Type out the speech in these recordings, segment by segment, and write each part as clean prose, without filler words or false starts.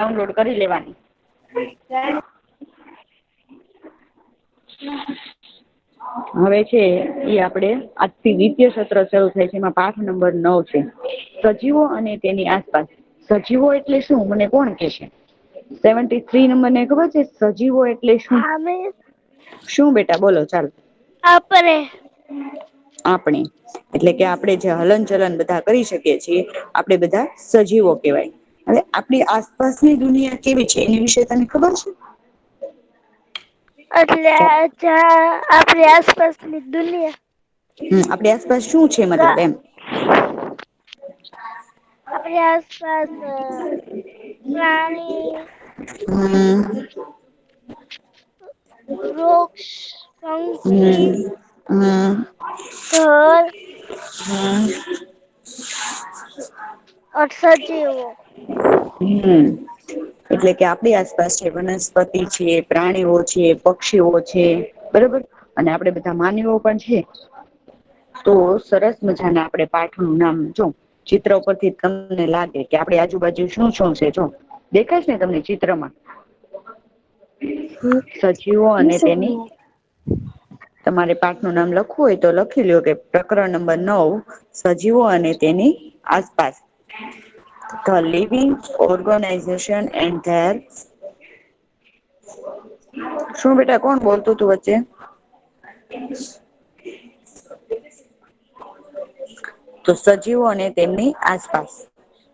Download કરી લેવાની. હવે છે એ આપણે આજથી દ્વિતીય સત્ર શરૂ થાય છે. એમાં પાઠ નંબર 9 છે, સજીવો અને તેની આસપાસ. સજીવો એટલે શું મને કોણ કહેશે? 73 નંબર ને ખબર છે સજીવો એટલે શું? શું બેટા બોલો ચાલો. આપણે એટલે કે આપણે જે હલન ચલન બધા કરી શકીએ છીએ આપણે બધા સજીવો કહેવાય. હવે આપણી આસપાસની દુનિયા કેવી છે એની વિશે તને ખબર છે? એટલે આપણી આસપાસની દુનિયા આપણી આસપાસ શું છે મતલબ એમ? આપણી આસપાસ પ્રાણી, હમ વૃક્ષ, પંખી, હમ હમ ઘર હમ સજીવો. એટલે કે આપણી આસપાસ છે વનસ્પતિ છે, પ્રાણીઓ છે, પક્ષીઓ છે, બરોબર. અને આપડે બધા માનવીઓ પણ છે. તો સરસ મજાના આપણે પાઠનું નામ જો ચિત્ર ઉપરથી તમને લાગે કે આપણી આજુબાજુ શું શું છે જો દેખાય છે ને તમને ચિત્રમાં? સજીવો અને તેની તમારે પાઠનું નામ લખવું હોય તો લખી લ્યો કે પ્રકરણ નંબર 9 સજીવો અને તેની આસપાસ. The living organization and their શું બેટા કોણ બોલતું તું વચ્ચે? તો સજીવો અને તેમની આસપાસ.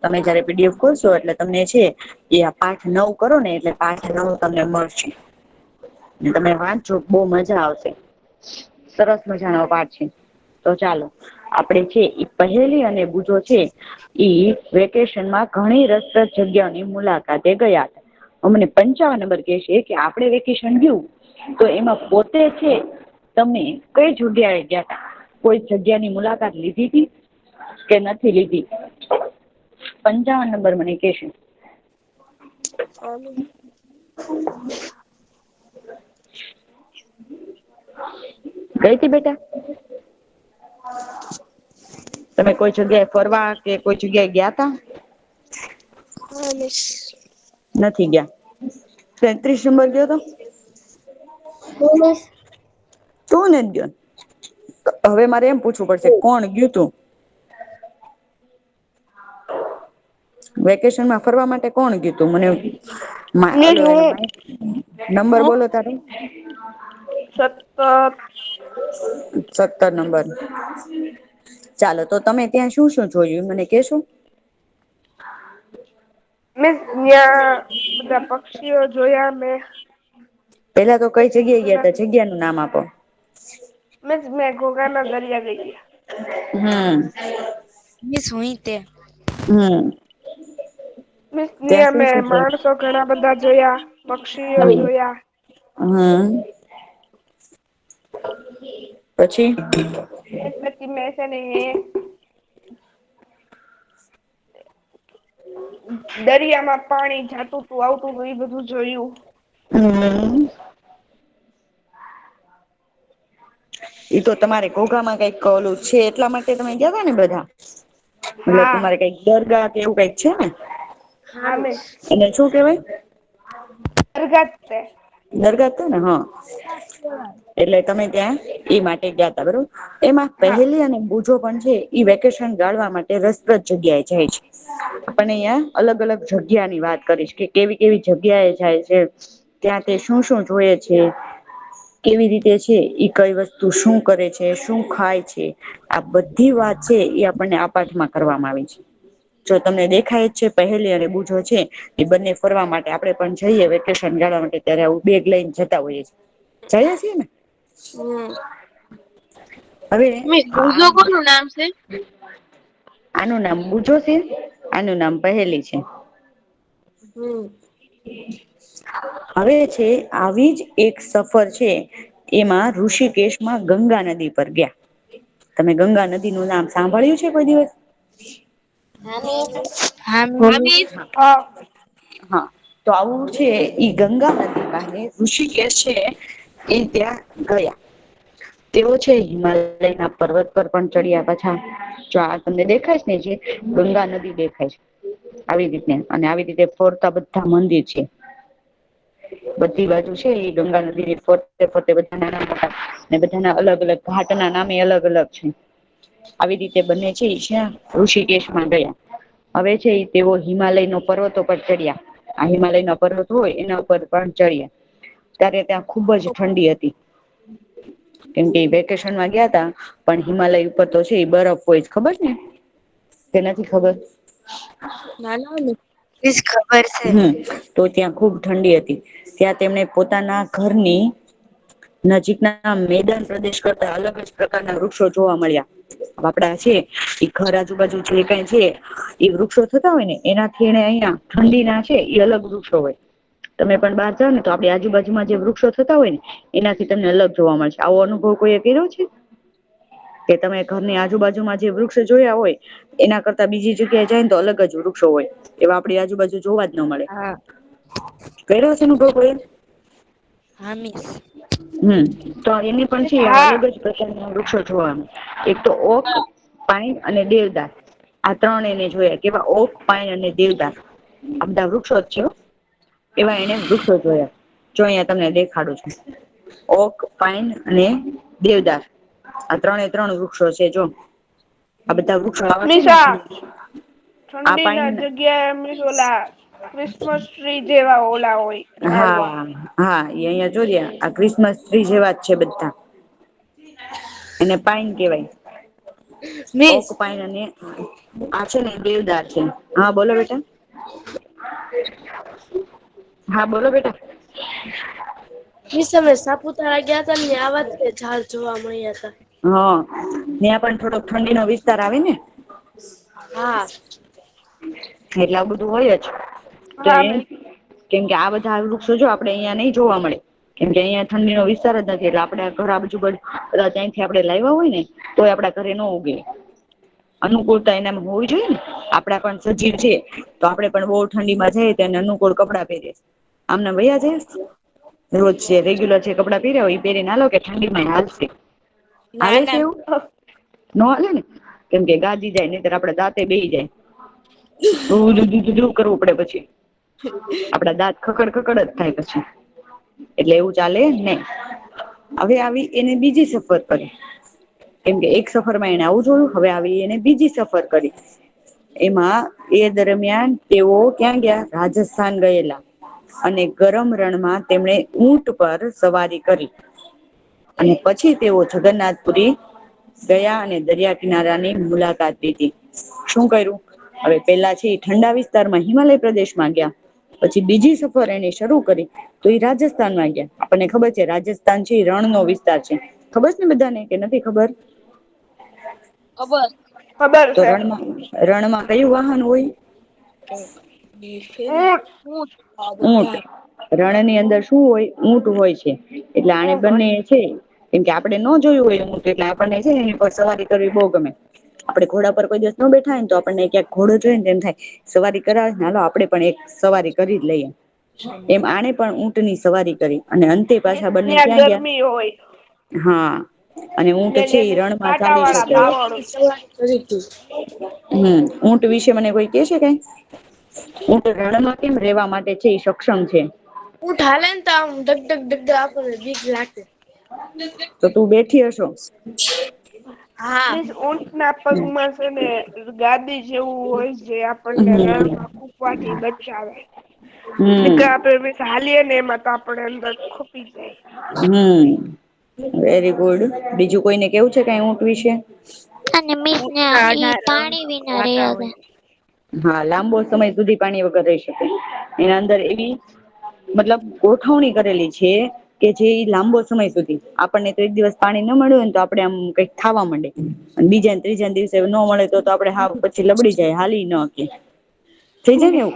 તમે જયારે પીડીએફ ખોલશો એટલે તમને છે એ આ પાઠ 9 કરો ને એટલે પાઠ 9 તમને મળશે. તમે વાંચજો બહુ મજા આવશે. સરસ મજાનો પાઠ છે. તો ચાલો આપડે છે પહેલી અને બુજો છે ઈ વેકેશનમાં ઘણી રસપ્રદ જગ્યાઓની મુલાકાતે ગયા હતા. અમને 55 નંબર કે છે કે આપણે વેકેશન ગયું તો એમાં પોતે છે તમે કઈ જગ્યાએ ગયા હતા? કોઈ જગ્યાની મુલાકાત લીધી હતી કે નથી લીધી? 55 નંબર મને કેશે. ગઈ તી બેટા? તમે કોઈ જગ્યાએ ફરવા કે કોઈ જગ્યાએ ગયા તા? નથી ગયા. 33 નંબર ગયો તો? તું નથી ગયો. હવે મારે એમ પૂછવું પડશે કોણ ગયું તું? વેકેશનમાં ફરવા માટે કોણ ગયું તું મને ઓલો એનો નંબર બોલો તારો? 17. 17 નંબર. ચાલો તો તમે ત્યાં શું શું જોયું મને કેશો? ત્યાં બધા પક્ષીઓ જોયા મેં. પેલા તો કઈ જગ્યાએ ગયા બધા તા જગ્યા નું નામ આપો? મેં ઘોઘાના દરિયા ગઈ હતી. હમ તે હમ ત્યાં ત્યાં શું શું મેં છે માણસો ઘણા બધા જોયા, પક્ષીઓ જોયા. હમ પછી? પછી મેં છે ને દરિયામાં પાણી જાતું તું આવતું હતું એ બધું જોયું. હમ ઈ તો તમારે ઘોઘામાં કઈક ઓલું છે એટલા માટે તમે ગયા તા ને બધા? એટલે હા તમારે કઈક દરગાહ કે એવું કઈક છે ને? હા મેં એને શું કેવાય? દરગાહ તે. દરગાહ તે ને હા. એટલે તમે ત્યાં ઈ માટે ગયા તા બરોબર. એમાં હા પહેલી અને બુજો પણ છે ઈ વેકેશન ગાળવા માટે રસપ્રદ જગ્યાએ જાય છે. પણ અહિયાં અલગ અલગ જગ્યા ની વાત કરીશ કે કેવી કેવી જગ્યા એ જાય છે. ત્યાં તે શું શું જોએ છે? કેવી રીતે છે ઈ કઈ વસ્તુ શું કરે છે, શું ખાય છે, આ બધી વાત છે એ આપણને આ પાઠમાં કરવામાં આવી છે. જો તમને દેખાય જ છે પહેલી અને બુજો છે એ બંને ફરવા માટે આપડે પણ જઈએ વેકેશન ગાળવા માટે ત્યારે આવું બેગ લઈને જતા હોઈએ છીએ. જઈએ છીએ ને? હવે આ કોનું નામ છે? આનું નામ બુજો છે, આનું નામ પહેલી છે. હમ હવે છે આવી જ એક સફર છે એમાં ઋષિકેશમાં ગંગા નદી પર ગયા. તમે ગંગા નદી નું નામ સાંભળ્યું છે કોઈ દિવસ? હા હા તો આવું છે ઈ ગંગા નદી પાસે ઋષિકેશ છે એ ત્યાં ગયા. તેઓ છે હિમાલયના પર્વત પર પણ ચડ્યા પાછા જો આ તમને દેખાય છે ને જે ગંગા નદી દેખાય છે. આવી રીતે અને આવી રીતે ફરતા બધા મંદિર છે. બધી બાજુ છે એ ગંગા નદી ફરતે ફરતે બધા નાના મોટા ને બધાના અલગ અલગ ઘાટ ના નામે અલગ અલગ છે. આવી રીતે બંને છે જ્યાં ઋષિકેશમાં ગયા. હવે છે તેઓ હિમાલય પર્વતો પર ચડ્યા. આ હિમાલયના પર્વત હોય એના ઉપર પણ ચડ્યા. ત્યારે ત્યાં ખુબ જ ઠંડી હતી. કેમ કે વેકેશનમાં ગયા તા પણ હિમાલય ઉપર તો છે એ બરફ હોય જ ખબર ને કે નથી ખબર. ના ના પ્લીઝ ખબર છે. તો ત્યાં ખુબ ઠંડી હતી ત્યાં તેમને પોતાના ઘરની નજીકના મેદાન પ્રદેશ કરતા અલગ જ પ્રકારના વૃક્ષો જોવા મળ્યા. આપડા છે એ ઘર આજુબાજુ જે કઈ છે એ વૃક્ષો થતા હોય ને એનાથી એને અહિયાં ઠંડી ના છે એ અલગ વૃક્ષો હોય. તમે પણ બહાર જાઓ ને તો આપણી આજુબાજુમાં જે વૃક્ષો થતા હોય ને એનાથી તમને અલગ જોવા મળશે. આવો અનુભવ કોઈ કર્યો છે? કે તમે ઘરની આજુબાજુમાં જે વૃક્ષ જોયા હોય એના કરતા બીજી જગ્યાએ જાય ને તો અલગ જ વૃક્ષો હોય એવા આપણી આજુબાજુ જોવા જ ન મળે. હા કર્યો છે અનુભવ કોઈએ? હા મિસ. તો એની પણ છે હા અલગ જ પ્રકારના વૃક્ષો જોવાનું એક તો ઓક પાઈન અને દેવદાર આ ત્રણ એને જોયા કેવા ઓક પાઈન અને દેવદાર આ બધા વૃક્ષો જ છે એવા એને વૃક્ષો જોયા. જો અહીંયા તમને દેખાડું છું. ઓક પાઈન અને દેવદાર આ ત્રણે ત્રણ વૃક્ષો છે જો. આ બધા વૃક્ષો આવા છે ને નિશા આ ઠંડી પાઇન ના જગ્યાએ એમ ઓલા ક્રિસમસ ટ્રી જેવા ઓલા હોય ઝાડવા. હા હા એ અહિયાં જોયા આ ક્રિસમસ ટ્રી જેવા જ છે બધા. એને પાઈન કેવાય. ઓક મિસ પાઈન અને આ છે ને દેવદાર છે. હા બોલો બેટા. હા બોલો બેટા. મિસ અમે સાપુતારા ગયા હતા ને આવા જ ઝાડ જોવા મળ્યા હતા. હા ત્યાં પણ થોડોક ઠંડીનો વિસ્તાર આવે ને. હા એટલે આ બધું હોય જ તો હા એ મિસ કેમ કે આ બધા વૃક્ષો જો આપડે અહિયાં નહી જોવા મળે. કેમ કે અહિયાં ઠંડીનો વિસ્તાર જ નથી એટલે આપડે ઘર બાજુ કદાચ ત્યાંથી આપડે લાવ્યા હોય ને તોય આપડા ઘરે ન ઉગે. અનુકૂળતા એનામાં હોવી જોઈએ ને આપડા પણ સજીવ છે તો આપડે પણ બહુ ઠંડીમાં જાય તેને અનુકૂળ કપડાં પહેરીએ આમને વયા જાય. રોજ છે રેગ્યુલર છે કપડાં પહેર્યા હોય એ પહેરી ના લો કે ઠંડીમાં હાલશે. ના હાલે છે ના એવું? ન હાલે ને કેમ કે ગાજી જાય નહીતર આપડે દાંતે બેહી જાય. કરવું પડે પછી આપડા દાંત ખકડ ખકડ જ થાય પછી. એટલે એવું ચાલે નહી. હવે આવી એને બીજી સફર કરી. કેમ કે એક સફર માં એને આવું જોયું હવે આવી એને બીજી સફર કરી. એમાં એ દરમિયાન તેઓ ક્યાં ગયા રાજસ્થાન ગયેલા. અને ગરમ રણમાં તેમણે ઊંટ પર સવારી કરી. અને પછી તેઓ જગન્નાથપુરી ગયા અને દરિયા કિનારાની મુલાકાત લીધી. શું કર્યું? હવે પેલા છે એ ઠંડા વિસ્તારમાં હિમાલય પ્રદેશમાં ગયા. પછી બીજી સફર એને શરૂ કરી. તો એ રાજસ્થાનમાં ગયા આપણને ખબર છે રાજસ્થાન છે એ રણ નો વિસ્તાર છે. ખબર છે ને બધાને કે નથી ખબર? ખબર. ખબર તો છે રણમાં કયું વાહન હોય? ઊંટ ઊંટ. રણની અંદર શું હોય ઊંટ હોય છે એટલે આણે ઊંટ હોય બંને છે. કેમ કે આપડે ન જોયું હોય ઊંટ એટલે આપણને છે એની પર સવારી કરવી બહુ ગમે. આપડે ઘોડા પર કોઈ દિવસ ન બેઠા હોય ને તો આપણને ક્યાંક ઘોડો જોઈ ને એમ થાય સવારી કરાવે ને હાલો આપડે પણ એક સવારી કરી જ લઈએ એમ આણે પણ ઊંટની સવારી કરી અને અંતે પાછા બંને ત્યાં ક્યાં ગયા? ગરમી હોય હા અને ઊંટ છે એ રણમાં કાંટા ચાલી વાળા શકે. તાવડ ઊંટ વિશે મને કોઈ કે છે કઈ? ઊંટ રણમાં કેમ રેવા માટે છે એ સક્ષમ છે? ઊંટ હાલે ને તો આમ ધક ધક ધક આપણને બીક લાગે. તો તું બેઠી હશો? હા મીન્સ ઊંટ ના પગમાં છે ને ગાદી જેવું હોય જે આપણને હમ રણમાં કૂકવાથી બચાવે. હમ નીકર આપડે ચાલીએ ને એમાં તો આપડે અંદર ખપી જાય. વેરી ગુડ બીજું કોઈને કેવું છે કઈ ઊંટ વિશે? અને મીસને ઊંટના ઈ અઢાર પાણી વિના કાંટા રહ્યા હોય હતા. હા લાંબો સમય સુધી પાણી વગર રહી શકે એના અંદર એવી મતલબ ગોઠવણી કરેલી છે. કે જે લાંબો સમય સુધી આપણને તો એક દિવસ પાણી ન મળ્યું હોય ને તો આપડે આમ કઈક થાવા માંડે. અને બીજાને ત્રીજા દિવસે ન મળે તો આપડે હા પછી લબડી જાય હાલી ન હકીએ. થઈ જાય ને એવું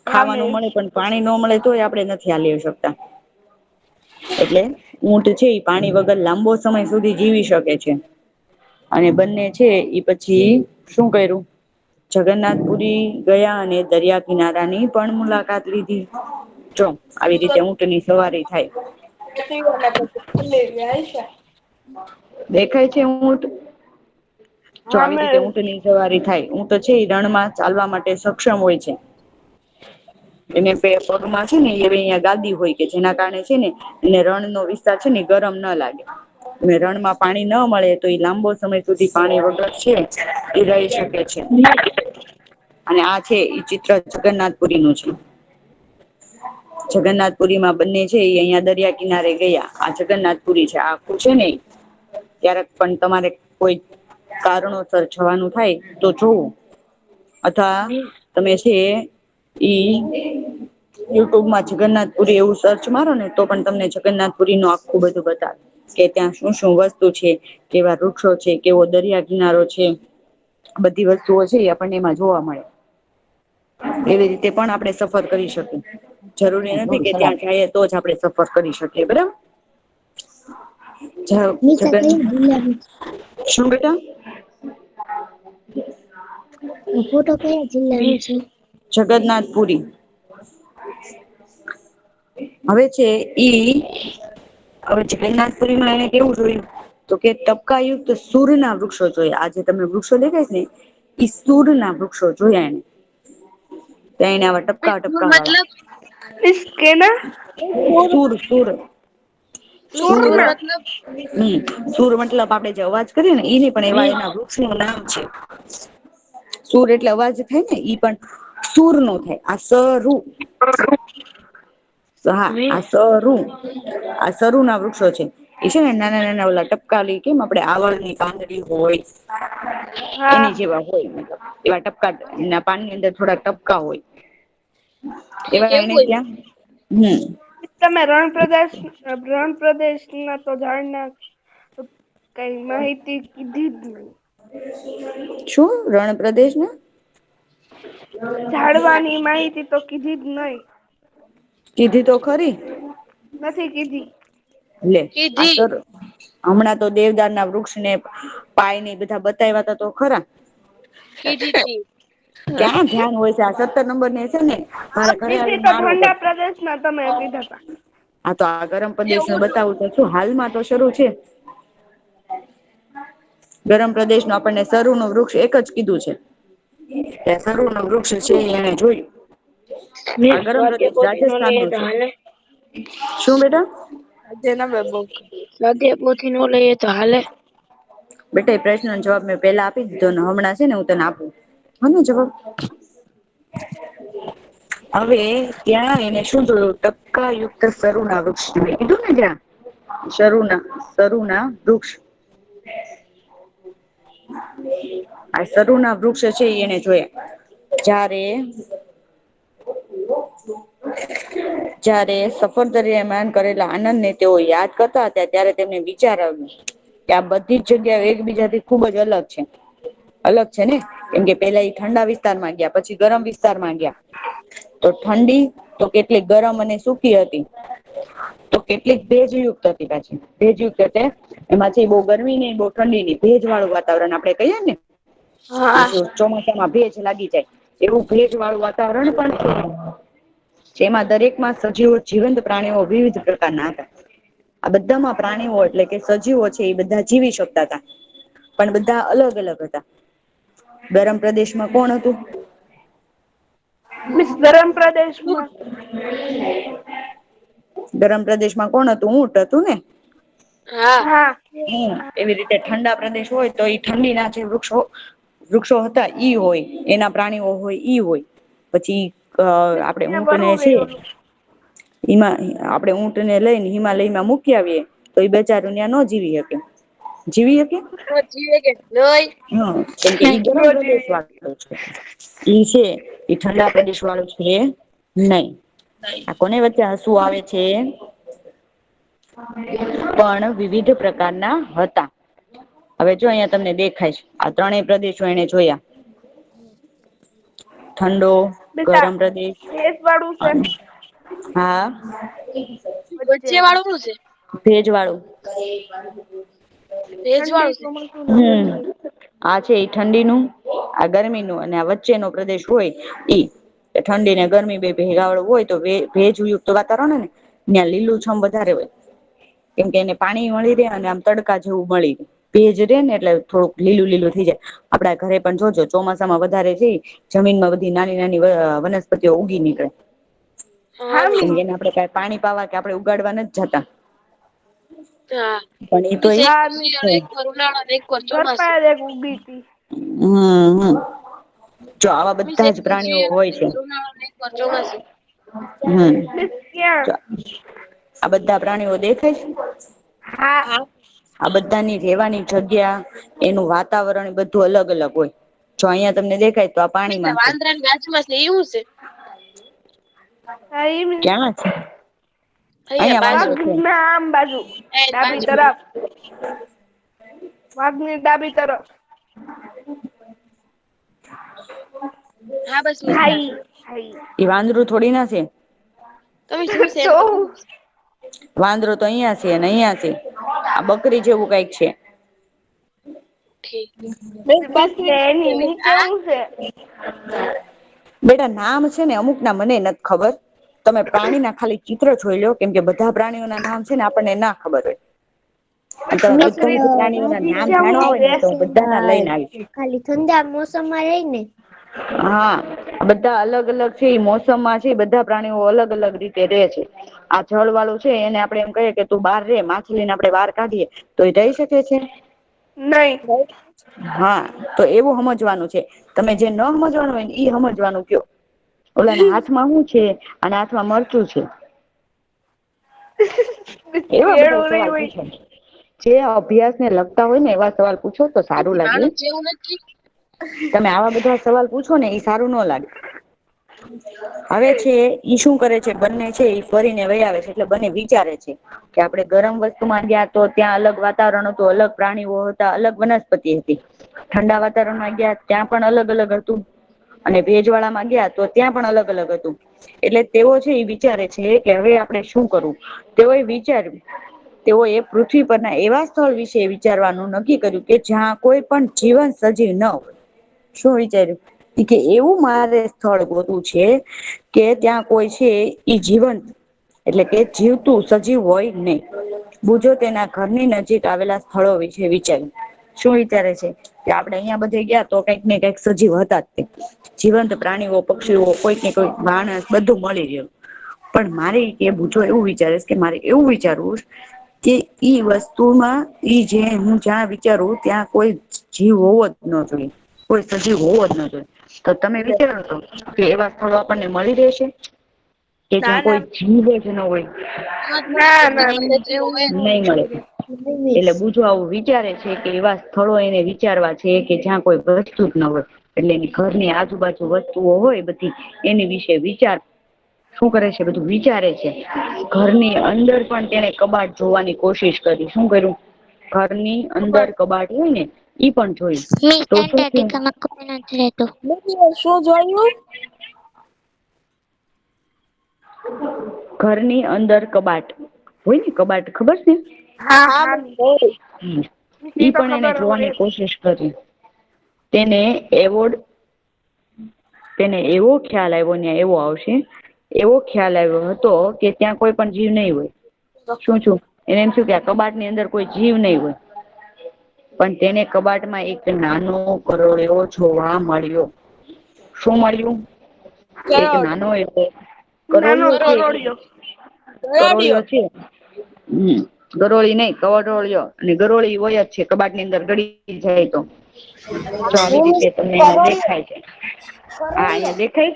હા ખાવાનું મિસ મળે પણ પાણી ન મળે તોય આપડે નથી હાલી શકતા. એટલે ઊંટ છે એ પાણી વગર લાંબો સમય સુધી જીવી શકે છે. અને બંને છે ઈ પછી શું કર્યું? જગન્નાથ પુરી ગયા અને દરિયા કિનારાની પણ મુલાકાત લીધી. જો આવી રીતે ઊંટની સવારી થાય. દેખાય છે ઊંટ? જો હા આવી રીતે મેં ઊંટની સવારી થાય. ઊંટ છે એ રણમાં ચાલવા માટે સક્ષમ હોય છે. એને પગમાં છે ને એ અહિયાં ગાદી હોય કે જેના કારણે છે ને એને રણ નો વિસ્તાર છે ને ગરમ ના લાગે. રણમાં પાણી ન મળે તો એ લાંબો સમય સુધી પાણી વગર છે એ રહી શકે છે. અને આ છે એ ચિત્ર જગન્નાથપુરી નું છે. જગન્નાથપુરી માં બંને છે એ અહિયાં દરિયા કિનારે ગયા. આ જગન્નાથપુરી છે આખું છે ને ક્યારેક પણ તમારે કોઈ કારણોસર જવાનું થાય તો જોવું. અથવા તમે છે ઈ યુટ્યુબમાં જગન્નાથપુરી એવું સર્ચ મારો ને તો પણ તમને જગન્નાથપુરી નું આખું બધું બતાવે. કે ત્યાં શું શું વસ્તુ છે, કેવા વૃક્ષો છે, કેવો દરિયા કિનારો છે. બધી વસ્તુઓ છે એ આપણને એમાં જોવા મળે. એવી રીતે પણ આપણે સફર કરી શકીએ. જરૂરી નથી કે ત્યાં જઈએ તો જ આપણે સફર કરી શકીએ બરાબર. શું બેટા? ફોટો કયા જિલ્લાનો છે? જગન્નાથપુરી. હવે છે ઈ હવે જગન્નાથપુરીમાં એને કેવું જોયું તો કે ટપકાયુક્ત સુર ના વૃક્ષો જોયા. આજે તમે વૃક્ષો દેખાય છે ને ઈ સુર ના વૃક્ષો જોયા એને. ત્યાં એને આવા ટપકા ટપકા વાળા. મતલબ કેના સુર સુર. સુર સુરના સુર મતલબ આપડે જે અવાજ કરીએ ને ઈ નહી પણ એવા એના વૃક્ષ નું નામ છે. સુર એટલે અવાજ થાય ને ઈ પણ સુર નો થાય. આ સરું હા આ સરું આ સરુ ના વૃક્ષો છે. એ છે ને નાના નાના ઓલા ટપકાલી કેમ આપડે આવળ ની પાંદડી હોય હા એની જેવા હોય મતલબ એવા ટપકા ના પાનની અંદર થોડાક ટપકા હોય. એવા એવું એને હોય ત્યાં તમે રણપ્રદેશ ના તો ઝાડના કઈ માહિતી કીધી જ નહી. શું રણ પ્રદેશ ના ઝાડવાની માહિતી તો કીધી જ નઈ. કીધી તો ખરી. નથી કીધી. લે આ કીધી સર હમણાં તો દેવદાર ના વૃક્ષ ને પાય ને બધા બતાવ્યા હતા તો ખરા. કીધી તી ક્યાં ધ્યાન હોય છે. આ 17 નંબર ને છે ને મારે ઘરે કીધી આવી તો મારવો ઠંડા પડશે. પ્રદેશ ના તમે કીધા હતા. હા તો આ ગરમ પ્રદેશ નું એવું બતાવું તો શું હાલમાં તો શરૂ છે. ગરમ પ્રદેશ ન આપણને સરુ નું વૃક્ષ એક જ કીધું છે. ત્યાં સરુ નું વૃક્ષ છે એને જોયું. આ ગરમ સ્વાધ્યાય પ્રદેશ પોથી નો રાજસ્થાન લઈએ નું તો છે. હાલે શું બેટા? સ્વાધ્યાય પોથી નો લઈએ તો હાલે? બેટા એ પ્રશ્ન નો જવાબ મેં પેલા આપી દીધો ને હમણાં છે ને હું તને આપું. હને જવાબ હવે ત્યાં એને શું જોયું ટપકાયુક્ત સરુ ના વૃક્ષ કીધું ને ત્યાં શરૂના વૃક્ષ આ સરુ ના વૃક્ષ છે એને જોયા. જ્યારે જયારે સફર દરમિયાન કરેલા આનંદ ને તેઓ યાદ કરતા હતા ત્યારે તેમને વિચાર આવ્યું કે આ બધી જ જગ્યાઓ એકબીજાથી ખુબ જ અલગ છે. અલગ છે ને કેમ કે પેલા એ ઠંડા વિસ્તારમાં ગયા પછી ગરમ વિસ્તારમાં ગયા. તો ઠંડી તો કેટલી ગરમ અને સુકી હતી. તો કેટલીક ભેજયુક્ત હતી પાછી ભેજયુક્ત એટલે એમાંથી બહુ ગરમી નહી બહુ ઠંડી નહી ભેજ વાળું વાતાવરણ આપડે કહીએ ને હા ચોમાસામાં ભેજ લાગી જાય એવું ભેજ વાળું વાતાવરણ પણ છે. જેમાં દરેકમાં સજીવો જીવંત પ્રાણીઓ વિવિધ પ્રકારના હતા. આ બધામાં પ્રાણીઓ એટલે કે સજીવો છે એ બધા જીવી શકતા હતા. પણ બધા અલગ અલગ હતા. ગરમ પ્રદેશમાં કોણ હતું? ગરમ પ્રદેશમાં ગરમ પ્રદેશમાં કોણ હતું ઊંટ હતું ને. હા એવી રીતે ઠંડા પ્રદેશ હોય તો એ ઠંડીના જે વૃક્ષો હતા ઈ હોય એના પ્રાણીઓ હોય ઈ હોય પછી આપડે ત્યાં ઊંટને બરફ છે રહેલું આપડે ઊંટ ને લઈને હિમાલયમાં મૂકી આવીએ તો એ બચારું ત્યાં ન જીવી શકે. જીવી હકે? જીવે કે નઈ હા કેમ કે ઈ ગરમ નો પ્રદેશ જીવી વાળો છે. ઈ છે એ ઠંડા પ્રદેશ વાળું છે નહી. આ કોને વચ્ચે હસવું આવે છે? પણ વિવિધ પ્રકારના હતા. હવે જો અહિયાં તમને દેખાય છે આ ત્રણેય પ્રદેશો એને જોયા. ઠંડો, બેટા ગરમ પ્રદેશ ભેજ વાળું છે હા વચ્ચે વાળું શું છે? ભેજ વાળું. ભેજ ઠંડી વાળું છે ચોમાસું ને ગરમી આ છે એ ઠંડીનું આ ગરમીનું અને આ વચ્ચેનો પ્રદેશ હોય ઈ ઠંડી ને ગરમી બે ભેગા વાળું હોય તો ભેજયુક્ત વાતાવરણ હોય ને ત્યાં લીલું છમ વધારે હોય. કેમ કે એને પાણી મળી રહે અને આમ તડકા જેવું મળી રહે ભેજ રે ને એટલે થોડુંક લીલું લીલું થઈ જાય. આપડા ઘરે પણ જોજો ચોમાસામાં વધારે છે જમીનમાં બધી નાની નાની વનસ્પતિઓ ઉગી નીકળે. હા કેમ મી કે એને આપડે કઈ પાણી પાવા કે આપડે ઉગાડવા નથી જતા. હા પણ એ તો એક હા મી શિયાળો એક વાર ઉનાળો ને એક વાર ઘર ચોમાસું. પાસે એક ઉગી તી. હમ જો આવા મીસ બધા એક જ વાર પ્રાણીઓ શિયાળો હોય એક છે. વાર ઉનાળો ને એક વાર ચોમાસું. હમ મીસ ક્યાં આ બધા પ્રાણીઓ દેખાય છે. હા આ બધાની રહેેવાની જગ્યા એનું વાતાવરણ બધું અલગ અલગ હોય. જો અહિયાં તમને દેખાય તો આ એટલે પાણીમાં છે. વાંદરાની બાજુમાં છે એવું છે. હા ઈ ક્યાં છે? અહીંયા અહિયાં બાજુ વાંદરો છે. વાઘના આમ બાજુ એ ડાબી બાજુમાં તરફ. વાઘની ડાબી તરફ. હા બસ વિસ્તાર હાઈ હાઈ એ વાંદરું થોડી ના છે. તમે શું છે એમ તો તો વાંદરો તો અહિયાં છે અને અહિયાં છે આ બકરી જેવું કઈક છે. ઠીક એની નીચે આ હું છે. બેટા નામ છે ને અમુક ના મને નથી ખબર. તમે પ્રાણી ના ખાલી ચિત્ર જોઈ લો કેમ કે બધા પ્રાણીઓના નામ છે ને આપણને ના ખબર હોય. અને તમે મિસ બધા જ પ્રાણીઓના નામ નીચે હું જાણવા હોય છે ને તો હું બધા ના લઈને આવીશ. ખાલી ઠંડા મોસમમાં રહી ને. હા બધા અલગ અલગ છે એ મોસમમાં છે બધા પ્રાણીઓ અલગ અલગ રીતે રે છે. આ જળ વાળું છે એને આપડે એમ કહીએ કે તું બહાર રે માછલી ને આપડે બહાર કાઢીએ તો એ રહી શકે છે. નહી. હા તો એવું સમજવાનું છે તમે જે ન સમજવાનું હોય ને ઈ સમજવાનું કયો. ઓલાના હાથમાં શું છે અને હાથમાં મરચું છે. એવા બધા કેળું નહી સવાલ હોય પૂછો. જે અભ્યાસ ને લગતા હોય ને એવા સવાલ પૂછો તો સારું લાગે. માણસ જેવું નથી. તમે આવા બધા સવાલ પૂછો ને એ સારું ન લાગે. હવે છે ઈ શું કરે છે બંને છે એ ફરીને વહી આવે છે એટલે બંને વિચારે છે. કે આપડે ગરમ વસ્તુમાં ગયા તો ત્યાં અલગ વાતાવરણ હતું અલગ પ્રાણીઓ હતા અલગ વનસ્પતિ હતી. ઠંડા વાતાવરણમાં ગયા ત્યાં પણ અલગ અલગ હતું. અને ભેજવાળા માં ગયા તો ત્યાં પણ અલગ અલગ હતું. એટલે તેઓ છે એ વિચારે છે કે હવે આપણે શું કરવું તેઓએ વિચાર્યું. તેઓ એ પૃથ્વી પરના એવા સ્થળ વિશે વિચારવાનું નક્કી કર્યું કે જ્યાં કોઈ પણ જીવન સજીવ ન હોય શું વિચાર્યું કે એવું મારે સ્થળ ગોતું છે કે ત્યાં કોઈ છે ઈ જીવંત એટલે કે જીવતું સજીવ હોય નહી. બુજો તેના ઘરની નજીક આવેલા સ્થળો વિશે વિચાર્યું. શું વિચારે છે કે આપડે અહિયાં બધે ગયા તો કઈક ને કઈક સજીવ હતા જ તે. જીવંત પ્રાણીઓ પક્ષીઓ કોઈક ને કોઈક માણસ બધું મળી રહ્યું. પણ મારે એ બુજો એવું વિચારે કે મારે એવું વિચારવું કે ઈ વસ્તુમાં ઈ જે હું જ્યાં વિચારું ત્યાં કોઈ જીવ હોવો જ ન જોઈએ કોઈ સજીવ હોવો જ ન જોઈએ. તો તમે વિચારો તો કે એવા સ્થળો આપણને મળી રહેશે. કે ના જ્યાં ના કોઈ જીવ જ ન હોય. ના ના જીવ મીન્સ સજીવ એવું હોય જ નહી મળે મિસ એટલે બુજો આવું વિચારે છે કે એવા સ્થળો એને વિચારવા છે કે જ્યાં કોઈ વસ્તુ જ ન હોય. એટલે એની ઘરની આજુબાજુ વસ્તુઓ હોય બધી એની વિશે વિચાર શું કરે છે બધું વિચારે છે ઘરની અંદર પણ તેને કબાટ જોવાની કોશિશ કરી શું કર્યું ઘરની અંદર કબાટ હોય ને ઈ પણ જોયું મિસ તો શું થયું એન્ટાર્ક્ટિકામાં કોઈ નથી રહેતું. શું જોયું? ઘરની અંદર કબાટ હોય ને કબાટ ખબર છે. હા હા ઈ તો પણ એને ખબર હોય જોવાની કોશિશ કરી. તેને એવો ખ્યાલ આવ્યો ને એવો આવશે એવો ખ્યાલ આવ્યો હતો કે ત્યાં કોઈ પણ જીવ નહીં હોય. શું છું એને એમ થયું કે આ કબાટ ની અંદર કોઈ જીવ નહીં હોય. પણ તેને કબાટમાં એક નાનો કરોળિયો જોવા મળ્યો. શું મળ્યું એક નાનો એવો નાનો કરોળિયો છે. કરોળિયો કરોળિયો છે. ગરોળી નઈ કવરોળિયો અને ગરોળી હોય જ છે કબાટ ની અંદર ગડી જાય તો. જો આવી રીતે તમને અહિયાં દેખાય છે હા અહિયાં દેખાય.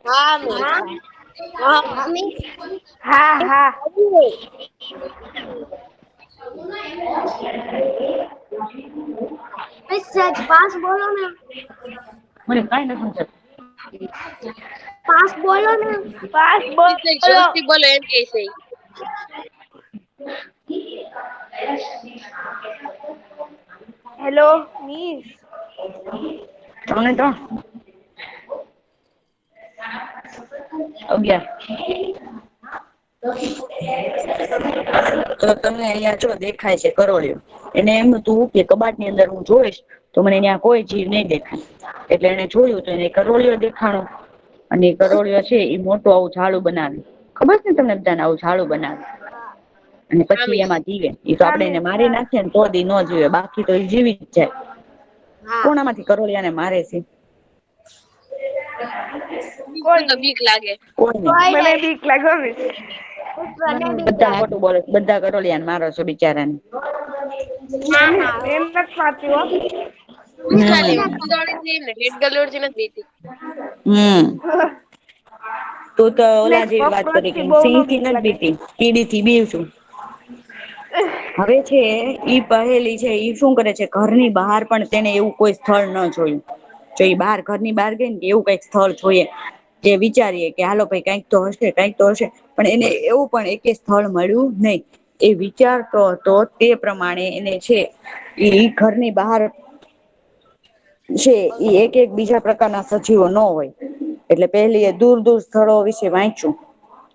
હા મિસ હા હા હા મિસ સહેજ પાસ બોલો ને. મને કાઈ નથી સમજાતું. પાસ બોલો ને. પાસ બોલો જોરથી બોલો એમ કે છે. Hello miss. ત્રણે ત્રણ. 11. તો તમને અહિયાં જો દેખાય છે કરોળિયો. એને એમ હતું કે કબાટ ની અંદર હું જોઈશ તો મને ત્યાં કોઈ જીવ નહી દેખાય. એટલે એને જોયું તો એને કરોળિયો દેખાણો. અને કરોળિયો છે એ મોટું આવું ઝાડું બનાવે ખબર છે ને તમને બધાને આવું ઝાડું બનાવે. અને પછી એમાં જીવે. એ તો આપણે એને મારી નાખીએ ને તો દી ન જીવે, બાકી તો એ જીવી જ જાય. કોણામાંથી કરોળિયાને મારે છે? કોઈ તો નહીં. બીક લાગે. કોઈને. મને બીક લાગે મિસ. બધા ખોટું બોલે, બધા કરોળિયાને મારો છો બિચારાને. એમ નથી મારતી હો. ખાલી રેડ ગલોડ થી નથી બીતી. તું તો ને ઓલા જેવી વાત કરી કે કોકરોચથી બહુ સિંહ ન થી બીક નથી લાગે. બીતી, કીડી થી બીવ છું. હવે છે ઈ પહેલી છે ઈ શું કરે છે, ઘરની બહાર પણ તેને એવું કોઈ સ્થળ ન જોયું. જો એ બહાર ઘરની બહાર ગઈ ને એવું કઈક સ્થળ જોઈએ, જે વિચારીએ કે હાલો ભાઈ કઈક તો હશે, કઈક તો હશે, પણ એને એવું પણ એક સ્થળ મળ્યું નહી. એ વિચારતો હતો તે પ્રમાણે એને છે એ ઘરની બહાર છે એ એક એક બીજા પ્રકારના સજીવો ન હોય. એટલે પેલી એ દૂર દૂર સ્થળો વિશે વાંચ્યું.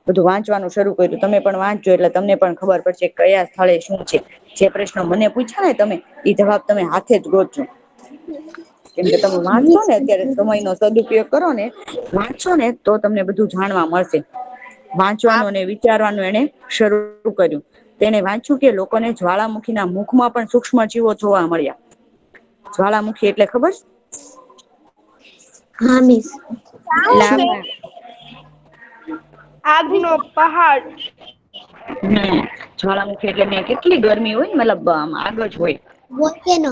બધું વાંચવાનું શરૂ કર્યું. તમે પણ વાંચજો એટલે તમને પણ ખબર પડશે કયા સ્થળે શું છે. જે પ્રશ્ન મને પૂછ્યા ને તમે એ જવાબ તમે હાથે જ ગોતજો. કેમ કે તમે વાંચો ને અત્યારે સમય નો સદુપયોગ કરો ને, વાંચો ને તો તમને બધું જાણવા મળશે. વાંચવાનું અને વિચારવાનું એને શરૂ કર્યું. તેને વાંચ્યું કે લોકોને જ્વાળામુખીના મુખમાં પણ સૂક્ષ્મ જીવો જોવા મળ્યા. જ્વાળામુખી એટલે ખબર છે? હા મિસ. એટલે આમાં આગનો પહાડ. જ્વાળામુખી એટલે મેં કેટલી ગરમી હોય, મતલબ આમ આગ જ હોય. વોલ્કેનો.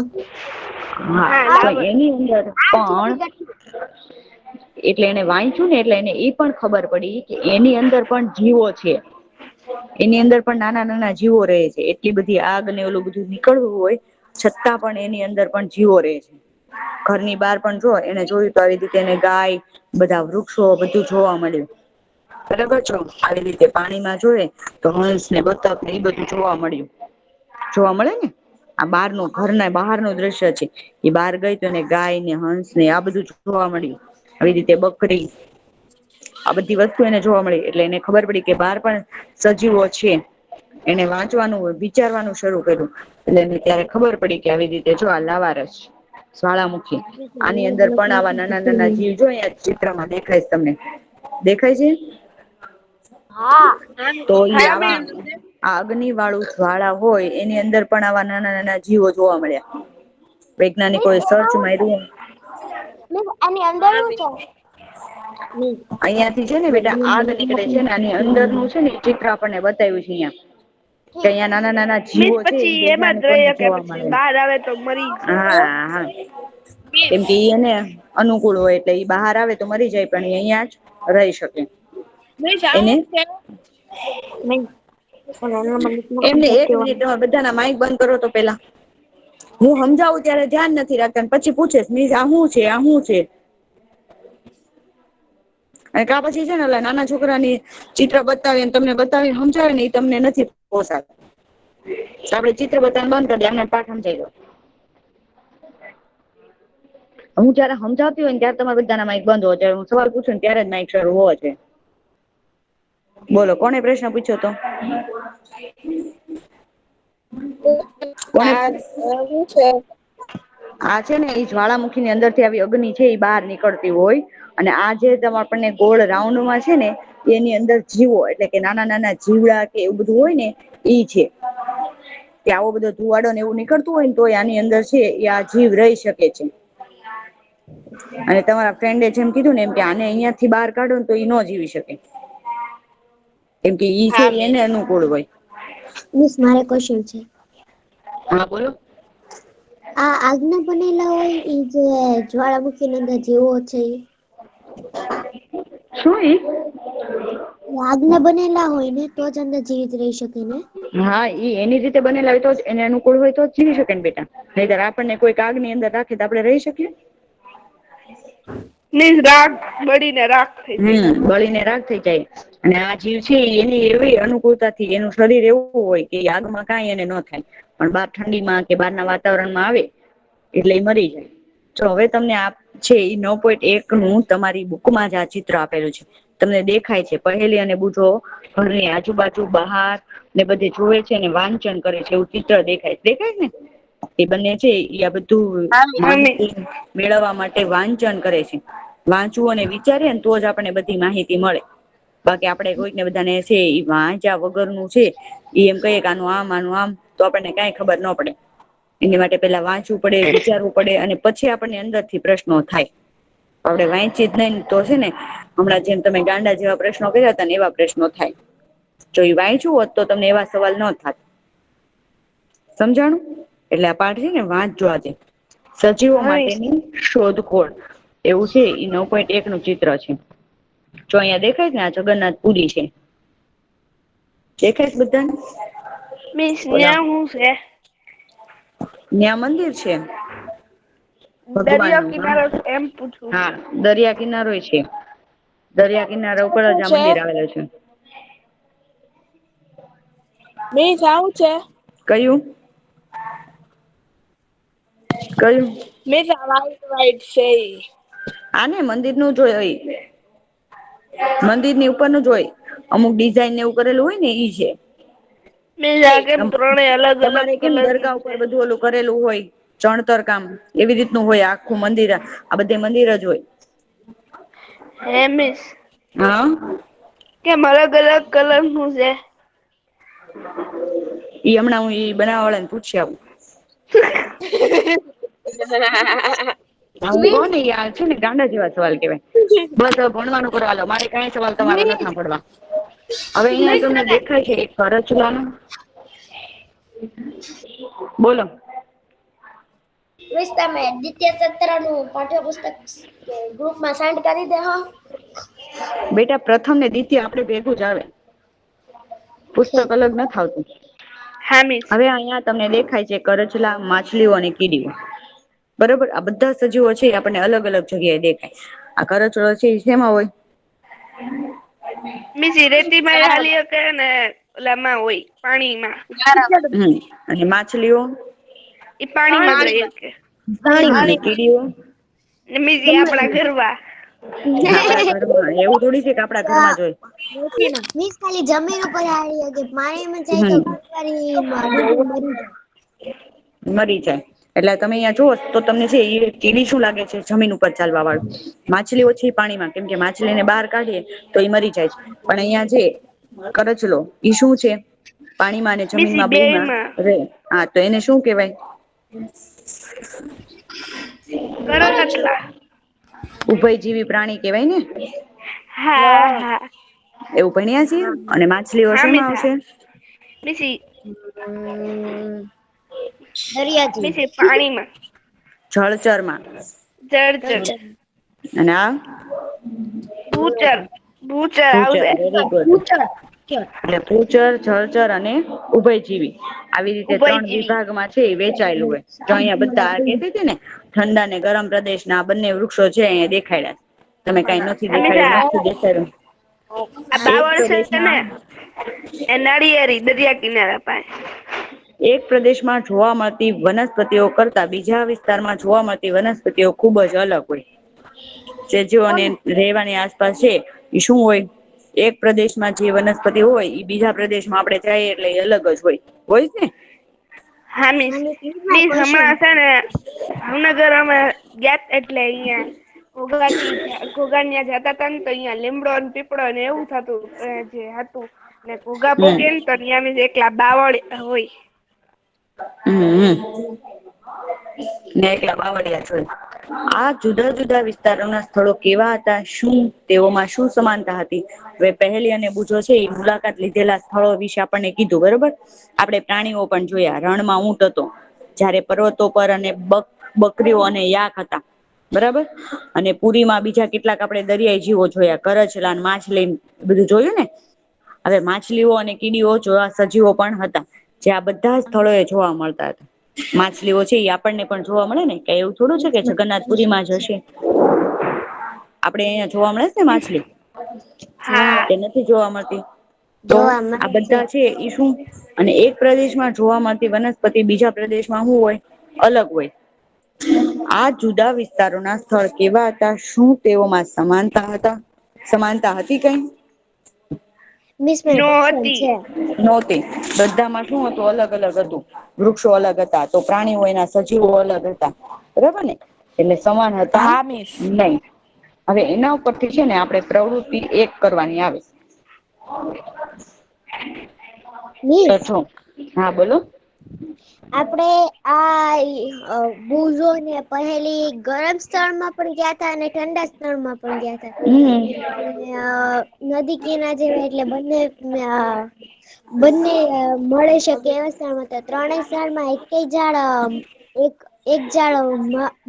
હા તો એની અંદર પણ એટલે એને વાંચ્યું ને એટલે એને એ પણ ખબર પડી કે એની અંદર પણ જીવો છે. એની અંદર પણ નાના નાના જીવો રહે છે. એટલી બધી આગ ને ઓલું બધું નીકળવું હોય છતાં પણ એની અંદર પણ જીવો રહે છે. ઘરની બહાર પણ જો એને જોયું તો આવી રીતે એને ગાય, બધા વૃક્ષો બધું જોવા મળ્યું. બરાબર છો? આવી રીતે પાણીમાં જોય તો હંસ ને બતક ને એ બધું જોવા મળ્યું. જોવા મળે ને? આ બહારનું ઘરના બહારનું દ્રશ્ય છે. એ બહાર ગઈ તો એને ગાય ને હંસ ને આ બધું જોવા મળ્યું. આવી રીતે બકરી, આ બધી વસ્તુ એને જોવા મળી. એટલે એને ખબર પડી કે બહાર પણ સજીવો છે. એને વાંચવાનું, વિચારવાનું શરૂ કર્યું. એટલે એને ત્યારે ખબર પડી કે આવી રીતે જો આ લાવારસ, જ્વાળામુખી, આની અંદર પણ આવા નાના નાના જીવ જો અહીંયા ચિત્રમાં દેખાય છે તમને. દેખાય છે? હા. તો ઈ હા આવા બેન. આ અગ્નિ વાળું જ્વાળા હોય એની અંદર પણ આવા નાના નાના જીવો જોવા મળ્યા. વૈજ્ઞાનિકો એ સર્ચ માર્યું. મિસ આની અંદર શું છે? મિસ. અહિયાંથી છે ને બેટા આગ નીકળે છે ને આની અંદરનું છે ને ચિત્ર આપણને બતાવ્યું છે અહિયાં. કે અહિયાં નાના નાના મિસ જીવો છે એ પછી એમાં જ વૈજ્ઞાનિકોને રહી શકે, જોવા પછી મળે. બહાર આવે તો મરી જાય. હા હા. કેમ કે ઈ એને અનુકૂળ હોય એટલે ઈ બહાર આવે તો મરી જાય પણ એ અહિયાં જ રહી શકે. એને એમને એક મિનિટ તમે બધાના માઈક બંધ કરો તો પેલા. હું સમજાવું ત્યારે ધ્યાન નથી રાખતા પછી પૂછે મિસ આ શું છે? આ શું છે? અને કા પછી છે ને ઓલા નાના છોકરાની ચિત્ર બતાવીને તમને બતાવીને સમજાવે ને એ તમને નથી પોસાતું. આપડે ચિત્ર બતાવવાનું બંધ કરી દઈએ એમને પાઠ સમજાઈ દો. હું જયારે સમજાવતી હોય ને ત્યારે તમારા બધાના માઈક બંધ હોય. જ્યારે હું સવાલ પૂછું ને ત્યારે જ માઈક શરૂ હોવા જોઈએ. બોલો કોને પ્રશ્ન પૂછ્યો તો? કોને? શું છે? આ છે ને એ જ્વાળામુખી ની અંદર થી આવી અગ્નિ છે એ બહાર નીકળતી હોય. અને આ જે આપણને ગોળ રાઉન્ડમાં છે ને એની અંદર જીવો એટલે કે નાના નાના જીવડા કે એવું બધું હોય ને ઈ છે. કે આવો બધો ધુવાડો ને એવું નીકળતું હોય ને તો આની અંદર છે એ આ જીવ રહી શકે છે. અને તમારા ફ્રેન્ડે જેમ કીધું ને એમ કે આને અહિયાં થી બહાર કાઢો ને તો ઈ ન જીવી શકે. કેમ કે ઈ છે હા બેન. એને અનુકૂળ હોય. મિસ મારે ક્વેશ્ચન છે. હા બોલો. આ આગના બનેલા હોય એ જે જ્વાળામુખી ની અંદર જીવો છે એ? શું ઈ? આગના બનેલા હોય ને તો જ અંદર જીવિત રહી શકે ને? હા ઈ એની રીતે બનેલા હોય તો જ એને અનુકૂળ હોય તો જ જીવી શકે ને બેટા. નહીંતર આપણને કોઈક આગ ની અંદર રાખે તો આપણે રહી શકીએ? ને રાખ બળીને રાખ થઈ જાય. બળીને રાખ થઈ જાય. અને આ જીવ છે એની એવી અનુકૂળતાથી એનું શરીર એવું હોય કે આગમાં કાંઈ એને ન થાય. પણ બહાર ઠંડીમાં કે બહારના વાતાવરણમાં આવે એટલે એ મરી જાય. જો હવે તમને આ છે એ 9.1 નું તમારી બુકમાં જ આ ચિત્ર આપેલું છે. તમને દેખાય છે પહેલી અને બુજો ઘરની આજુબાજુ બહાર ને બધે જોવે છે ને વાંચન કરે છે એવું ચિત્ર દેખાય દેખાય ને એ બંને છે આ બધું હા મિસ. માહિતી મેળવવા માટે વાંચન કરે છે. વાંચવું અને વિચારીએ ને તો જ આપણને બધી માહિતી મળે. બાકી આપણે કોઈક ને બધાને છે એ વાંચ્યા વગરનું છે એ એમ કહીએ કે આનું આમ તો આપણને કઈ ખબર ન પડે. એની માટે પેલા વાંચવું પડે, વિચારવું પડે અને પછી આપણને અંદર થી પ્રશ્નો થાય. આપડે વાંચી જ નઈ તો છે ને હમણાં જેમ તમે ગાંડા જેવા પ્રશ્નો કર્યા હતા ને એવા પ્રશ્નો થાય. જો એ વાંચું હોત તો તમને એવા સવાલ ન થાત. સમજાણું? એટલે આ પાઠ છે ને વાંચજો આજે. સજીવો હા મિસ. માટેની શોધખોળ એવું છે. એ 9.1 નું ચિત્ર છે. જો અહીંયા દેખાય છે ને આ જગન્નાથ પુરી છે. દેખાય છે બધાને? મિસ ઓલા ન્યા હું છે? ન્યા મંદિર છે. ભગવાન દરિયો નું કિનારો છે એમ પૂછું હા છું. દરિયા કિનારોય છે. દરિયા કિનારા ઉપર શું જ આ છે મંદિર આવેલું છે. મિસ આવું છે? કયું? કયું? મિસ આ વ્હાઈટ છે ઈ. આને મંદિર નું જ હોય. મંદિર ની ઉપર નું જ હોય. અમુક ડિઝાઇન એવું કરેલું હોય ને ઈ છે. મિસ આ કેમ ત્રણેય અલગ અલગ તમારે કેમ કલર દરગાહ નું છે? ઉપર બધું ઓલું કરેલું હોય ચણતર કામ એવી રીતનું હોય આખું મંદિર આ બધે મંદિર જ હોય. હે મિસ હા કેમ અલગ અલગ કલર નું છે? ઈ હમણાં હું ઈ બનાવા વાળા ને પૂછી આવું. હું કઉ મિસ ને ઈ છે ને ગાંડા જેવા સવાલ કેવાય. બસ હવે ભણવાનું કરો હાલો મારે કઈ સવાલ તમારા નથી મિસ સાંભળવા. હવે અહિયાં તમને દેખાય છે એક કરચલાનું બોલો. મિસ તમે દ્વિતીય સત્ર નું પાઠ્યપુસ્તક ગ્રુપમાં સેન્ડ કરી દેહો. બેટા પ્રથમ ને દ્વિતીય આપડે ભેગું જ આવે. પુસ્તક અલગ નથ આવતું. હા મિસ. હવે અહિયાં તમને દેખાય છે કરચલા, માછલીઓ અને કીડીઓ. બરોબર આ બધા સજીવો છે આપણને અલગ અલગ જગ્યાએ દેખાય. આ કરચલો છે એ શેમાં હોય? મિસ ઈ રેતીમાં હાલી હકે ને ઓલામાં હોય પાણીમાં. અને માછલીઓ? ઈ પાણીમાં જ રહી હકે. અને કીડીઓ? ને મિસ ઈ આપડા ઘરમાં. આપડા ઘરમાં એવું થોડી છે કે આપડા ઘરમાં જ હોય. મિસ ખાલી જમીન ઉપર હાલી હકે પાણીમાં જાય તો હમ ઘણી વાર ઈ ડૂબી મરી જાય. મરી જાય. એટલે તમે અહિયાં જુઓ તો તમને છે એ કીડી શું લાગે છે જમીન ઉપર ચાલવા વાળું. માછલી ઓછી પાણીમાં કેમ કે માછલીને બહાર કાઢીએ તો એ મરી જાય છે. પણ અહિયાં જે કરચલો ઈ શું છે? પાણીમાં અને મિસ ઈ જમીનમાં બેમાં બેયમાં રે. હા તો એને શું કેવાય? કરચલા. ઉભયજીવી પ્રાણી કેવાય ને? હા હા. એવું ભણ્યા છીએ અને માછલીઓ હા મિસ શેમાં હા આવશે? મિસ ઈ દરિયાજી. મિસ ઈ પાણીમાં. જળચરમાં. જળચર. અને આ? ભૂચર. ભૂચર ભૂચર આવશે. Very good. એટલે ભૂચર, જળચર અને ઉભયજીવી આવી રીતે ત્રણ ઉભયજીવી વિભાગમાં છે એ વેચાયેલું હોય. જો અહીંયા બધા કેતી હતી ને ઠંડા અને ગરમ પ્રદેશના આ બંને વૃક્ષો છે અહીંયા દેખાડ્યા. તમે કઈ નથી અમે દેખાડ્યું નથી દેખાડ્યું. આ એક બાવળ છે ને પ્રદેશમાં એ નાળિયેરી દરિયા કિનારા પાસે. એક પ્રદેશમાં જોવા મળતી વનસ્પતિઓ કરતા બીજા વિસ્તારમાં જોવા મળતી વનસ્પતિઓ ખુબ જ અલગ હોય. જે જોઓને રહેેવાની આસપાસ છે એ શું હોય? એક પ્રદેશમાં જે વનસ્પતિ હોય એ બીજા પ્રદેશમાં આપડે જઈએ એટલે એ અલગ જ હોય. હોય જ ને? હા મિસ. મિસ હમણાં છે ને ભાવનગર અમે ગયા એટલે અહિયાં ઘોઘા ત્યાં જતા તા ને તો અહિયાં લીમડો પીપળો ને એવું થતું જે હતું. ને ઘોઘા હમ પોકે ને તો ત્યાં એકલા બાવળ હોય. ને એકલા બાવળિયા જ હોય. આ જુદા જુદા વિસ્તારોના સ્થળો કેવા હતા? શું તેઓમાં શું સમાનતા હતી? હવે પહેલી અને બુજો છે એ મુલાકાત લીધેલા સ્થળો વિશે આપણને કીધું બરોબર. આપણે પ્રાણીઓ પણ જોયા. રણમાં ઊંટ હતો. જયારે પર્વતો પર અને બકરીઓ અને યાક હતા. બરાબર અને પુરીમાં બીજા કેટલાક આપણે દરિયાઈ જીવો જોયા કરચલા, માછલી બધું જોયું ને? હવે માછલીઓ અને કીડીઓ જોવા સજીવો પણ હતા. જે આ બધા સ્થળો એ જોવા મળતા હતા. માછલીઓ છે એ આપણને પણ જોવા મળે ને કે એવું થોડું છે કે જગન્નાથપુરીમાં જ હશે. આપડે અહિયાં જોવા મળે છે ને માછલી હા કે નથી જોવા મળતી. તો જોવા આ મળે બધા છે ઈ શું અને એક પ્રદેશમાં જોવા મળતી વનસ્પતિ બીજા પ્રદેશમાં શું હોય અલગ હોય. આ જુદા વિસ્તારોના સ્થળ કેવા હતા? શું તેઓમાં સમાનતા હતા? સમાનતા હતી કઈ? મિસ મને ક્વેશ્ચન નહોતી. છે. નહોતી. બધામાં શું હતું? અલગ અલગ હતું. વૃક્ષો અલગ હતા તો પ્રાણીઓ એના સજીવો અલગ હતા. બરાબર ને? એટલે સમાન હતા હા મિસ. નહી. હવે એના ઉપરથી છે ને આપણે પ્રવૃત્તિ એક કરવાની આવે. તો મિસ જો હા બોલો. આપણે આ બુઝો ને પહેલી ગરમ સ્થળમાં પણ ગયા હતા અને ઠંડા સ્થળમાં પણ ગયા હતા. નદી કિનારે જેવા એટલે બંને મળે શકે એવા સ્થળમાં હતા. ત્રણેય સ્થળમાં એક ઝાડ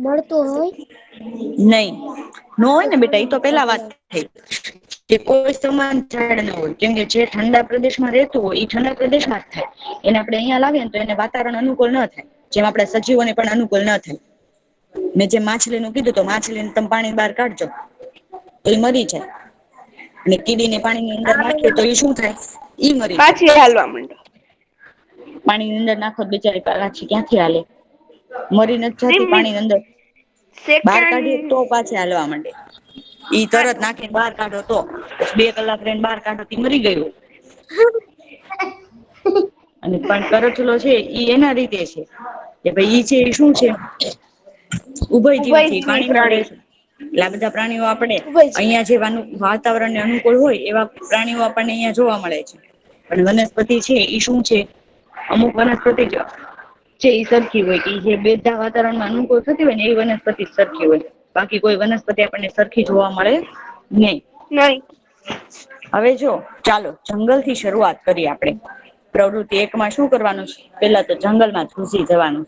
મળતું હોય. નહી નો હોય ને બેટા, એ તો પેલા વાત થઈ કે કોઈ સમાન ઝાડ ન હોય, કેમ કે જે ઠંડા પ્રદેશમાં રહેતું હોય એ ઠંડા પ્રદેશમાં જ થાય. એને આપણે અહીંયા લાવીએ ને તો એને વાતાવરણ અનુકૂળ ન થાય, જેમ આપણે સજીવોને પણ અનુકૂળ ન થાય. મેં જે માછલીનું કીધું તો માછલીને તમે પાણી બહાર કાઢજો તો એ મરી જાય. અને કીડીને પાણીની અંદર નાખીએ તો એ શું થાય? ઈ મરી જાય. પાછી હાલવા માંડો. પાણીની અંદર નાખો બિચારી પાછી ક્યાંથી હાલે? મરી નથી જતી મિસ પાણીની અંદર? બહાર કાઢીએ તો સેકન્ડ પાછી હાલવા માંડે. ઈ હા તરત નાખીને બહાર કાઢો તો 2 કલાક રહીને બહાર કાઢો તો મરી ગયું. અને પણ કરચલો છે ઈ એના રીતે છે કે ભાઈ ઈ છે એ શું છે? ઉભયજીવ છે, ઉભયજીવી પાણીમાં રહે પ્રાણી છે. એટલે આ બધા પ્રાણીઓ આપણે ઉભય અહિયાં જેવાનું વાતાવરણને અનુકૂળ હોય એવા પ્રાણીઓ આપણને અહિયાં જોવા મળે છે. પણ વનસ્પતિ છે ઈ શું છે? અમુક વનસ્પતિ છે ઈ સરખી હોય, કે જે બધા વાતાવરણમાં અનુકૂળ થતી હોય ને એ વનસ્પતિ સરખી હોય. બાકી કોઈ વનસ્પતિ આપણને સરખી જોવા મળે નહી. નહીં. હવે જો ચાલો જંગલથી શરૂઆત કરીએ આપણે. પ્રવૃત્તિ 1 માં શું કરવાનું છે? પેલા તો જંગલમાં જ ઘુસી જવાનું.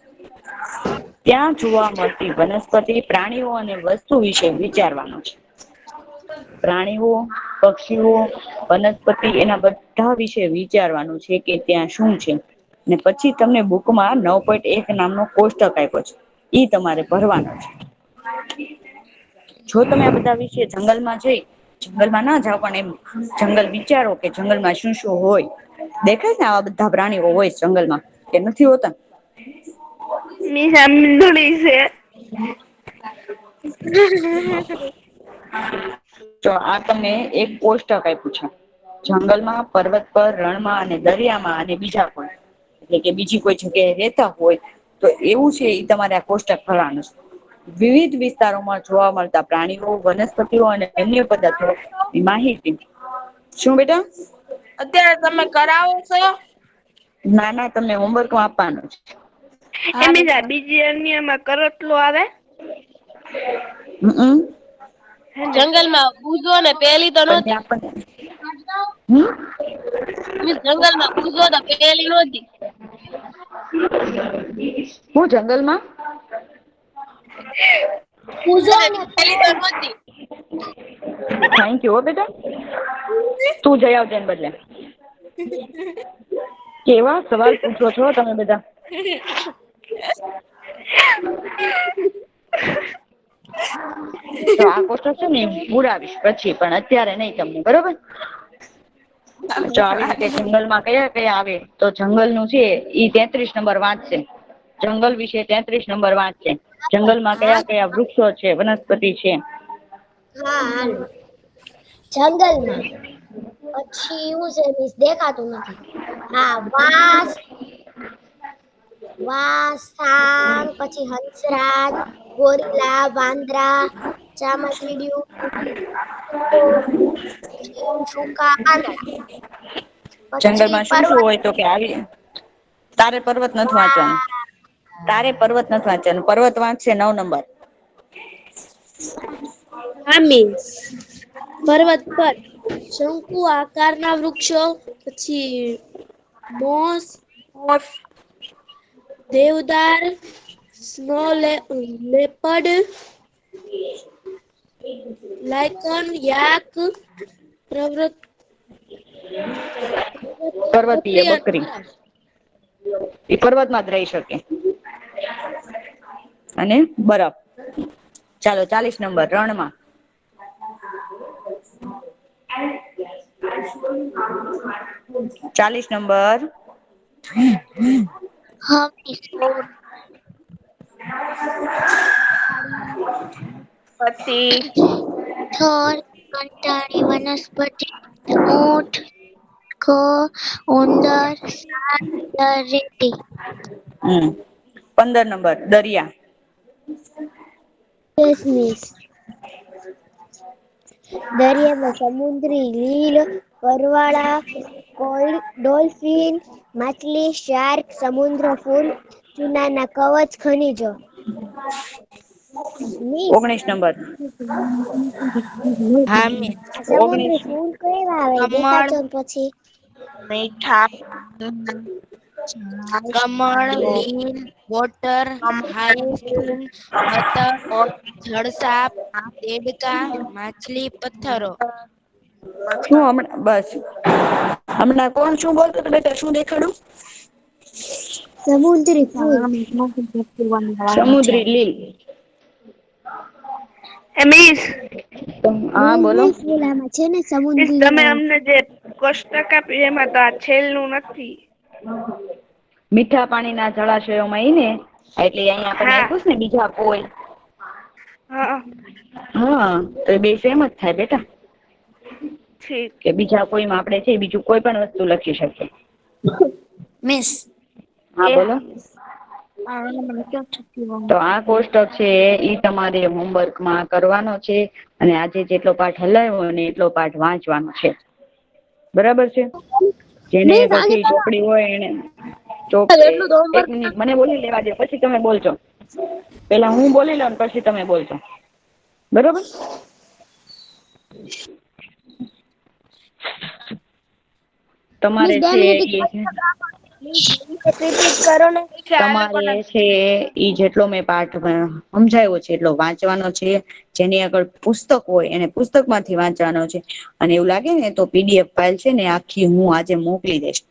ત્યાં જોવા મળતી વનસ્પતિ, પ્રાણીઓ અને વસ્તુ વિશે વિચારવાનું છે. પ્રાણીઓ, પક્ષીઓ, વનસ્પતિ એના બધા વિશે વિચારવાનું છે કે ત્યાં શું છે. ને પછી તમને બુકમાં 9.1 નામનો કોષ્ટક આપ્યો છે. ઈ તમારે ભરવાનો છે. જો તમે આ બધા વિશે જંગલમાં જંગલમાં ના જાવ પણ એમ જંગલ વિચારો કે જંગલમાં શું શું હોય. દેખાય ને આવા બધા પ્રાણીઓ હોય જંગલમાં કે નથી હોતા? છે. તો આ તમને એક કોષ્ટક આપ્યું છે. જંગલમાં, પર્વત પર, રણમાં અને દરિયામાં અને બીજા પણ એટલે કે બીજી કોઈ જગ્યાએ રહેતા હોય તો એવું છે એ તમારે આ કોષ્ટક ભરવાનું છે. વિવિધ વિસ્તારોમાં જોવા મળતા પ્રાણીઓ, વનસ્પતિઓ અને અન્ય પદાર્થોની માહિતી. શું બેટા? અત્યારે તમે કરાવો છો? ના ના તમને હોમવર્કમાં આપવાનું છે. હારું બીજી અન્યમાં કરટલો આવે? હે ને જંગલમાં બુજો ને પેલી તો નહોતી. જંગલમાં બુજો તો પેલી નહોતી. હું જંગલમાં? પૂજો ને પેલી તો નહોતી. થેન્ક યુ હો બેટા. તું જઈ આવજે એને બદલે. કેવા સવાલ પૂછો છો તમે બધા? તો આ કોષ્ટક છે ને પુરાવીશ પછી, પણ અત્યારે નહી તમને બરોબર. જો આવી રીતે જંગલમાં કયા કયા આવે તો જંગલનું છે ઈ 33 નંબર વાંચશે. જંગલ વિશે 33 નંબર વાંચશે. જંગલમાં હા કયા કયા વૃક્ષો છે, વનસ્પતિ છે. હા હાલો. જંગલમાં પછી એવું છે મિસ દેખાતું નથી. હા વાંસ, સાંગ, પછી હંસરાજ, ગોરીલા, વાંદરા, ચામાચીડિયું, પાંદડા. પછી જંગલમાં શું શું પર્વત હોય તો કે આવી તારે પર્વત નથી વાંચવાનું. તારે પર્વત નથી વાંચવાનું. પર્વત વાંચશે 9 નંબર. હા મિસ. પર્વત પર શંકુ આકારના વૃક્ષો, પછી મોસ, દેવદાર, સ્નો લેપડ, લાયકન, યાક, પર્વતીય બકરી. એ પર્વતમાં જ રહી શકે. અને બરફ. ચાલો 40 નંબર રણમાં. 40 નંબર. હા મિસ. પછી થડ, કંટાળી વનસ્પતિ, ઊંટ, ઉંદર, સાપ, રેતી. 15 નંબર દરિયા. Yes miss. દરિયામાં સમુદ્રી લીલ, પરવાળા, કોઈલ, ડોલ્ફિન, માછલી, શાર્ક, સમુદ્ર ફૂલ, ચૂનાના કવચ, ખનિજો. 19 નંબર. હા મિસ. સમુદ્રી 19. ફૂલ કેવા આવે કમળ, દેખાડજો ને પછી. મીઠા, કમળ, લીલ, વોટર, હાયસિંથ, બતક, જળસાપ, દેડકા, માછલી, પથ્થરો. શું હમણાં બસ હમણાં કોણ શું બોલતો તો બેટા શું દેખાડું? સમુદ્રી ફૂલ. સમુદ્રી લીલ. મિસ હા બોલો. લીલ ફૂલ આમાં છે ને મિસ સમુદ્રી તમે અમને જે કોષ્ટક આપ્યું એમાં તો આ છેલ્લું નથી. મીઠા પાણીના જળાશયોમાં ઈ ને એટલે અહીંયા આપણને હા આપ્યું છે ને બીજા કોઈ. હા હા તો એ બે સેમ જ થાય બેટા. ઠીક. કે બીજા કોઈમાં આપણે છે બીજું કોઈ પણ વસ્તુ લખી શકીએ. મિસ હા બોલો. મિસ તો આ કોષ્ટક છે ઈ તમારે હોમવર્કમાં કરવાનો છે અને આજે જેટલો પાઠ હલાવ્યો ને એટલો પાઠ વાંચવાનો છે. બરાબર છે. જેને મિસ આની પછી ચોપડી હોય એને એટલું તો એક હોમવર્ક મિનિટ મને બોલી લેવા દે પછી તમે બોલજો. પેલા હું બોલી લઉં પછી તમે બોલજો. બરોબર. મિસ તમારે 2 છે મિનિટ રિપીટ કરો ને. આ લોકોને તમારે છે ઈ જેટલો મેં પાઠ સમજાયો છે એટલો વાંચવાનો છે. જેની આગળ પુસ્તક હોય એને પુસ્તક માંથી વાંચવાનો છે. અને એવું લાગે ને તો PDF ફાઇલ છે ને આખી હું આજે મોકલી દઈશ.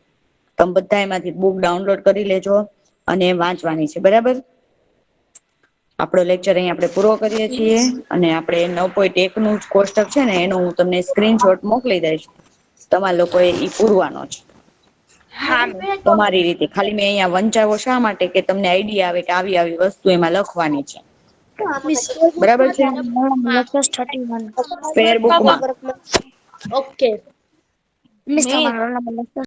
તમે બધા એમાંથી બુક ડાઉનલોડ કરી લેજો અને વાંચવાની છે બરાબર. આપડો લેક્ચર અહીં આપણે પૂરો કરીએ છીએ અને આપણે 9.1 નું કોષ્ટક છે ને એનું હું તમને સ્ક્રીનશોટ મોકલી દઈશ. તમારા લોકો એ ઈ પૂરવાનો છે. હા મિસ. તમારી રીતે ખાલી મેં અહીંયા વંચાવો શા માટે કે તમને આઈડિયા આવે કે આવી આવી વસ્તુ એમાં લખવાની છે. બરાબર છે. સ્પેર બુકમાં ઓકે. મિસ મિસ તમારો રોલ નંબર લખજો